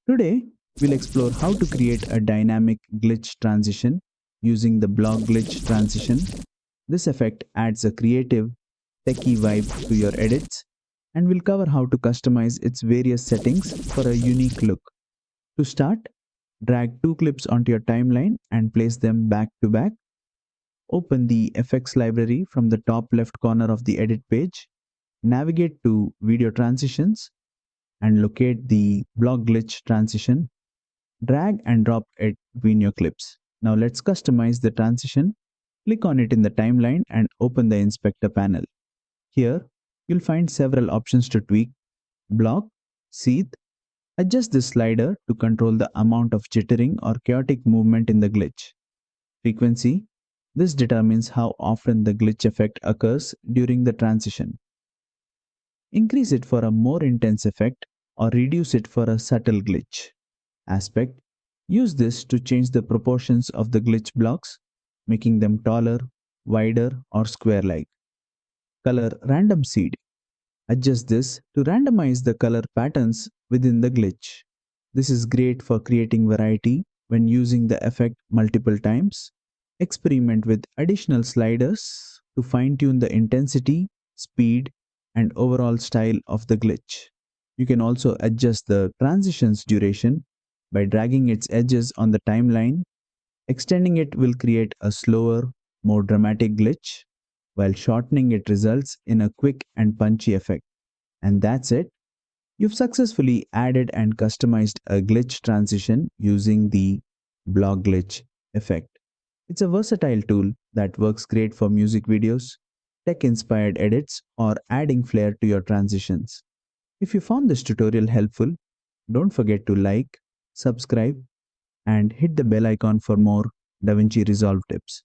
Today, we'll explore how to create a dynamic glitch transition using the block glitch transition. This effect adds a creative, techie vibe to your edits, and we'll cover how to customize its various settings for a unique look. To start, drag two clips onto your timeline and place them back to back. Open the effects library from the top left corner of the edit page. Navigate to Video Transitions and locate the Block Glitch transition. Drag and drop it between your clips. Now let's customize the transition. Click on it in the timeline and open the inspector panel. Here, you'll find several options to tweak. Block, Seethe. Adjust this slider to control the amount of jittering or chaotic movement in the glitch. Frequency. This determines how often the glitch effect occurs during the transition. Increase it for a more intense effect or reduce it for a subtle glitch. Aspect. Use this to change the proportions of the glitch blocks, making them taller, wider, or square-like. Color random seed. Adjust this to randomize the color patterns within the glitch. This is great for creating variety when using the effect multiple times. Experiment with additional sliders to fine-tune the intensity, speed, and overall style of the glitch. You can also adjust the transition's duration by dragging its edges on the timeline. Extending it will create a slower, more dramatic glitch, while shortening it results in a quick and punchy effect. And that's it. You've successfully added and customized a glitch transition using the block glitch effect. It's a versatile tool that works great for music videos, tech inspired edits, or adding flair to your transitions. If you found this tutorial helpful, don't forget to like, subscribe, and hit the bell icon for more DaVinci Resolve tips.